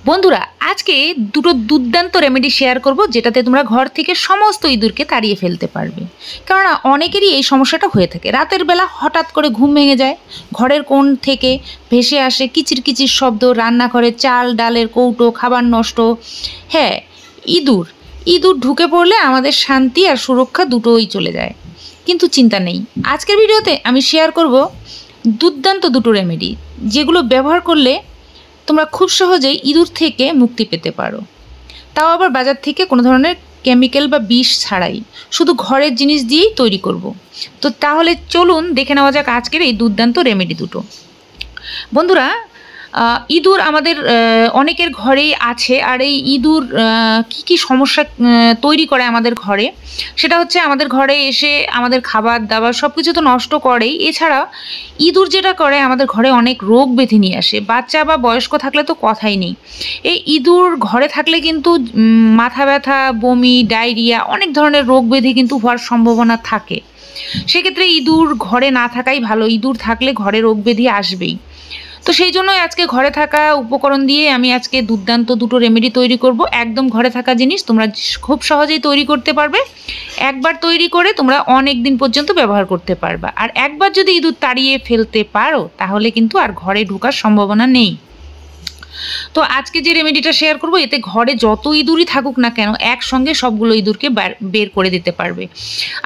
বন্ধুরা আজকে দুটো দুর্দান্ত রেমেডি শেয়ার করব যেটাতে তোমরা ঘর থেকে সমস্ত ইঁদুরকে তাড়িয়ে ফেলতে পারবে। কেননা অনেকেরই এই সমস্যাটা হয়ে থাকে, রাতের বেলা হঠাৎ করে ঘুম ভেঙে যায়, ঘরের কোণ থেকে ভেসে আসে কিচির কিচির শব্দ, রান্নাঘরে চাল ডালের কৌটো, খাবার নষ্ট। হ্যাঁ, ইঁদুর ইঁদুর ঢুকে পড়লে আমাদের শান্তি আর সুরক্ষা দুটোই চলে যায়। কিন্তু চিন্তা নেই, আজকের ভিডিওতে আমি শেয়ার করব দুর্দান্ত দুটো রেমেডি যেগুলো ব্যবহার করলে তোমরা খুব সহজেই ইঁদুর থেকে মুক্তি পেতে পারো, তাও আবার বাজার থেকে কোনো ধরনের কেমিক্যাল বা বিষ ছাড়াই, শুধু ঘরের জিনিস দিয়েই তৈরি করব। তো তাহলে চলুন দেখে নেওয়া যাক আজকের এই দুর্দান্ত রেমেডি দুটো। বন্ধুরা, ইঁদুর আমাদের অনেকের ঘরেই আছে, আর এই ইঁদুর কি সমস্যা তৈরি করে আমাদের ঘরে, সেটা হচ্ছে আমাদের ঘরে এসে আমাদের খাবার দাবার সব কিছু তো নষ্ট করেই, এছাড়া ইঁদুর যেটা করে আমাদের ঘরে অনেক রোগ ব্যাধি নিয়ে আসে। বাচ্চা বা বয়স্ক থাকলে তো কথাই নেই, এই ইঁদুর ঘরে থাকলে কিন্তু মাথা ব্যথা, বমি, ডায়রিয়া, অনেক ধরনের রোগ ব্যাধি কিন্তু হওয়ার সম্ভাবনা থাকে। সেক্ষেত্রে ইঁদুর ঘরে না থাকাই ভালো, ইঁদুর থাকলে ঘরে রোগ ব্যাধি আসবেই। তো সেই জন্যই আজকে ঘরে থাকা উপকরণ দিয়ে আমি আজকে দুর্দান্ত দুটো রেমেডি তৈরি করব। একদম ঘরে থাকা জিনিস, তোমরা খুব সহজেই তৈরি করতে পারবে। একবার তৈরি করে তোমরা অনেক দিন পর্যন্ত ব্যবহার করতে পারবে, আর একবার যদি ইঁদুর তাড়িয়ে ফেলতে পারো তাহলে কিন্তু আর ঘরে ঢোকার সম্ভাবনা নেই। তো আজকে যে রেমেডিটা শেয়ার করব, এতে ঘরে যত ইঁদুরই থাকুক না কেন একসঙ্গে সবগুলো ইঁদুরকে বের করে দিতে পারবে।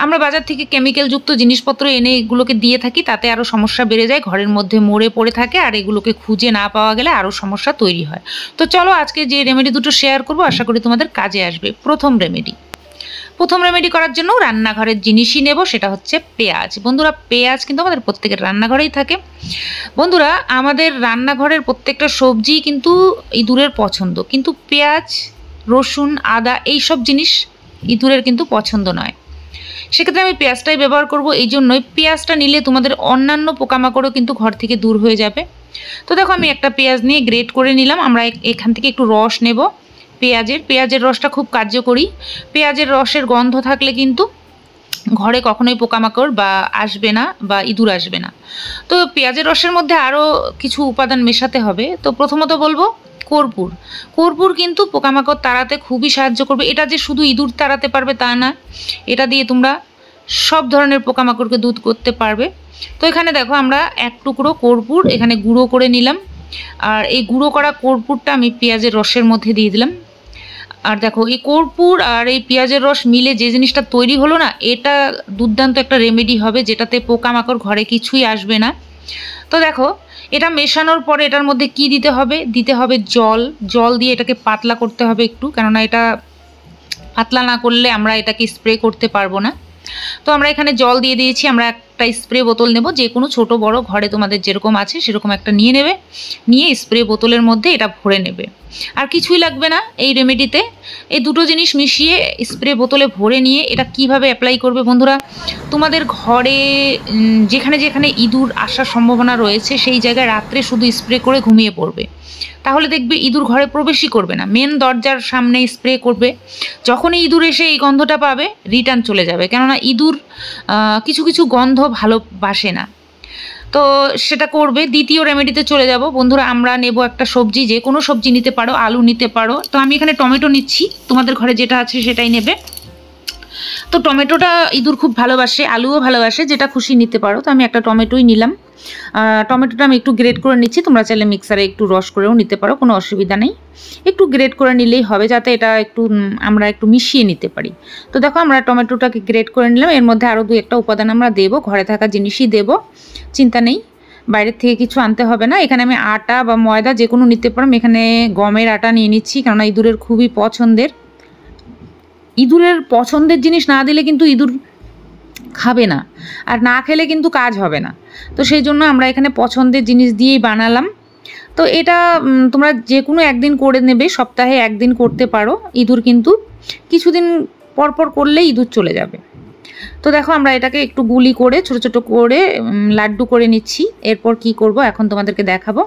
আমরা বাজার থেকে কেমিক্যালযুক্ত জিনিসপত্র এনে এগুলোকে দিয়ে থাকি, তাতে আরও সমস্যা বেড়ে যায়, ঘরের মধ্যে মরে পড়ে থাকে, আর এগুলোকে খুঁজে না পাওয়া গেলে আরও সমস্যা তৈরি হয়। তো চলো আজকে যে রেমেডি দুটো শেয়ার করব আশা করি তোমাদের কাজে আসবে। প্রথম রেমেডি করার জন্য রান্নাঘরের জিনিসই নেব, সেটা হচ্ছে পেঁয়াজ। বন্ধুরা, পেঁয়াজ কিন্তু আমাদের প্রত্যেকের রান্নাঘরেই থাকে। বন্ধুরা, আমাদের রান্নাঘরের প্রত্যেকটা সবজি কিন্তু ইঁদুরের পছন্দ, কিন্তু পেঁয়াজ, রসুন, আদা এই সব জিনিস ইঁদুরের কিন্তু পছন্দ নয়। সেক্ষেত্রে আমি পেঁয়াজটাই ব্যবহার করব। এই জন্যই পেঁয়াজটা নিলে তোমাদের অন্যান্য পোকামাকড়ও কিন্তু ঘর থেকে দূর হয়ে যাবে। তো দেখো, আমি একটা পেঁয়াজ নিয়ে গ্রেট করে নিলাম। আমরা এখান থেকে একটু রস নেব পেঁয়াজের রসটা খুব কার্যকরী। পেঁয়াজের রসের গন্ধ থাকলে কিন্তু ঘরে কখনোই পোকামাকড় বা আসবে না বা ইঁদুর আসবে না। তো পেঁয়াজের রসের মধ্যে আরও কিছু উপাদান মেশাতে হবে। তো প্রথমত বলবো কর্পূর কিন্তু পোকামাকড় তাড়াতে খুবই সাহায্য করবে। এটা যে শুধু ইঁদুর তাড়াতে পারবে তা না, এটা দিয়ে তোমরা সব ধরনের পোকামাকড়কে দূর করতে পারবে। তো এখানে দেখো, আমরা এক টুকরো কর্পূর এখানে গুঁড়ো করে নিলাম, আর এই গুঁড়ো করা কর্পূরটা আমি পেঁয়াজের রসের মধ্যে দিয়ে দিলাম। আর দেখো, এই কর্পূর আর এই পেঁয়াজের রস মিলে যে জিনিসটা তৈরি হলো না, এটা দুর্দান্ত একটা রেমেডি হবে, যেটাতে পোকামাকড় ঘরে কিছুই আসবে না। তো দেখো, এটা মেশানোর পরে এটার মধ্যে কি দিতে হবে জল দিয়ে এটাকে পাতলা করতে হবে একটু, কেননা এটা পাতলা না করলে আমরা এটাকে স্প্রে করতে পারবো না। তো আমরা এখানে জল দিয়ে দিয়েছি। আমরা একটা স্প্রে বোতল নেব, যে কোনো ছোট বড় ঘরে তোমাদের যেরকম আছে সেরকম একটা নিয়ে স্প্রে বোতলের মধ্যে এটা ভরে নেবে। আর কিছুই লাগবে না এই রেমেডিতে, এই দুটো জিনিস মিশিয়ে স্প্রে বোতলে ভরে নিয়ে এটা কিভাবে অ্যাপ্লাই করবে বন্ধুরা, তোমাদের ঘরে যেখানে যেখানে ইঁদুর আসার সম্ভাবনা রয়েছে সেই জায়গায় রাত্রে শুধু স্প্রে করে ঘুমিয়ে পড়বে, তাহলে দেখবে ইঁদুর ঘরে প্রবেশই করবে না। মেন দরজার সামনে স্প্রে করবে, যখনই ইঁদুর এসে এই গন্ধটা পাবে রিটার্ন চলে যাবে, কেননা ইঁদুর কিছু গন্ধ ভালোবাসে না। তো সেটা করবে। দ্বিতীয় রেমেডিতে চলে যাব। বন্ধুরা, আমরা নেব একটা সবজি, যে কোনো সবজি নিতে পারো, আলু নিতে পারো। তো আমি এখানে টমেটো নিচ্ছি, তোমাদের ঘরে যেটা আছে সেটাই নেবে। তো টমেটোটা ইঁদুর খুব ভালোবাসে, আলুও ভালোবাসে, যেটা খুশি নিতে পারো। তো আমি একটা টমেটোই নিলাম। টমেটোটা আমি একটু গ্রেট করে নিচ্ছি, তোমরা চাইলে মিক্সারে একটু রস করেও নিতে পারো, কোনো অসুবিধা নেই। একটু গ্রেট করে নিলেই হবে, যাতে এটা আমরা একটু মিশিয়ে নিতে পারি। তো দেখো, আমরা টমেটোটাকে গ্রেট করে নিলাম। এর মধ্যে আরও 2-1টা উপাদান আমরা দেবো, ঘরে থাকা জিনিসই দেবো, চিন্তা নেই, বাইরের থেকে কিছু আনতে হবে না। এখানে আমি আটা বা ময়দা যে কোনো নিতে পারো, আমি এখানে গমের আটা নিয়ে নিচ্ছি, কেননা ইঁদুরের খুবই পছন্দের। ইঁদুরের পছন্দের জিনিস না দিলে কিন্তু ইঁদুর খাবে না, আর না খেলে কিন্তু কাজ হবে না। তো সেই জন্য আমরা এখানে পছন্দের জিনিস দিয়েই বানালাম। তো এটা তোমরা যে কোনো একদিন করে নেবে, সপ্তাহে একদিন করতে পারো। ইঁদুর কিন্তু কিছুদিন পরপর করলে ইঁদুর চলে যাবে। তো দেখো, আমরা এটাকে একটু গুলি করে ছোট ছোট করে লাড্ডু করে নিচ্ছি। এরপর কি করব এখন তোমাদেরকে দেখাবো।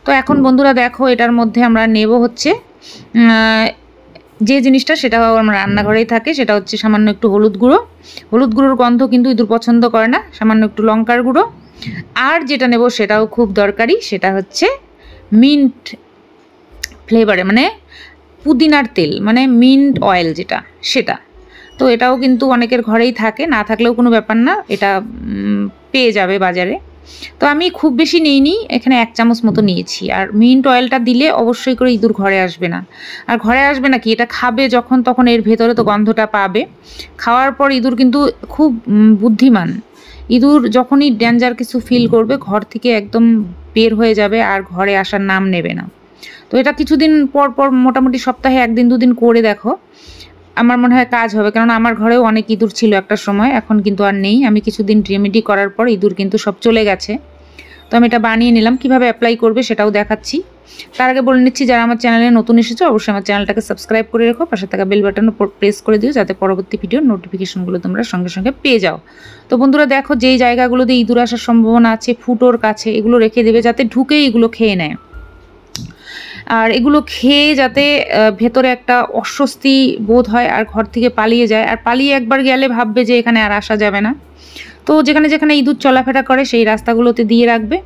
তো এখন বন্ধুরা দেখো, এটার মধ্যে আমরা নেব হচ্ছে যে জিনিসটা, সেটাও আমার রান্নাঘরেই থাকে, সেটা হচ্ছে সামান্য একটু হলুদ গুঁড়োর গন্ধ কিন্তু ইঁদুর পছন্দ করে না, সামান্য একটু লঙ্কার গুঁড়ো। আর যেটা নেব সেটাও খুব দরকারি, সেটা হচ্ছে মিন্ট ফ্লেভারে, মানে পুদিনার তেল, মানে মিন্ট অয়েল যেটা, সেটা। তো এটাও কিন্তু অনেকের ঘরেই থাকে, না থাকলেও কোনো ব্যাপার না, এটা পেয়ে যাবে বাজারে। তো আমি খুব বেশি নিইনি, এখানে 1 চামচ মতো নিয়েছি। আর মিন্ট অয়েলটা দিলে অবশ্যই করে ইঁদুর ঘরে আসবে না। আর ঘরে আসবে না কি, এটা খাবে যখন তখন এর ভেতরে তো গন্ধটা পাবে। খাওয়ার পর ইঁদুর কিন্তু খুব বুদ্ধিমান। ইঁদুর যখনই ডেঞ্জার কিছু ফিল করবে ঘর থেকে একদম বের হয়ে যাবে আর ঘরে আসার নাম নেবে না। তো এটা কিছুদিন পর পর, মোটামুটি সপ্তাহে 1 দিন 2 দিন করে দেখো, আমার মনে হয় কাজ হবে। কারণ আমার ঘরেও অনেক ইঁদুর ছিল একটা সময়, এখন কিন্তু আর নেই। আমি কিছুদিন রেমেডি করার পর ইঁদুর কিন্তু সব চলে গেছে। তো আমি এটা বানিয়ে নিলাম, কীভাবে অ্যাপ্লাই করবে সেটাও দেখাচ্ছি। তার আগে বলে নিচ্ছি, যারা আমার চ্যানেলে নতুন এসেছো অবশ্যই আমার চ্যানেলটাকে সাবস্ক্রাইব করে রেখো, পাশে থাকা বেল বাটন প্রেস করে দিও, যাতে পরবর্তী ভিডিওর নোটিফিকেশনগুলো তোমরা সঙ্গে সঙ্গে পেয়ে যাও। তো বন্ধুরা দেখো, যেই জায়গাগুলোতে ইঁদুর আসার সম্ভাবনা আছে, ফুটোর কাছে, এগুলো রেখে দেবে যাতে ঢুকেই এগুলো খেয়ে নেয়। আর এগুলো খেয়ে যাতে ভেতরে একটা অস্বস্তি বোধ হয় আর ঘর থেকে পালিয়ে যায়। আর পালিয়ে একবার গেলে ভাববে যে এখানে আর আসা যাবে না। তো যেখানে যেখানে ইঁদুর চলাফেরা করে সেই রাস্তাগুলোতে দিয়ে রাখবে,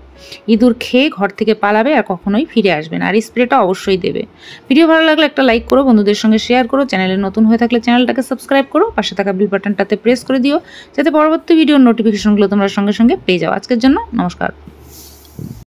ইঁদুর খেয়ে ঘর থেকে পালাবে আর কখনোই ফিরে আসবে না। আর স্প্রেটা অবশ্যই দেবে। ভিডিও ভালো লাগলে একটা লাইক করো, বন্ধুদের সঙ্গে শেয়ার করো, চ্যানেলে নতুন হয়ে থাকলে চ্যানেলটাকে সাবস্ক্রাইব করো, পাশে থাকা বেল বাটনটাতে প্রেস করে দিও, যাতে পরবর্তী ভিডিওর নোটিফিকেশনগুলো তোমরা সঙ্গে সঙ্গে পেয়ে যাও। আজকের জন্য নমস্কার।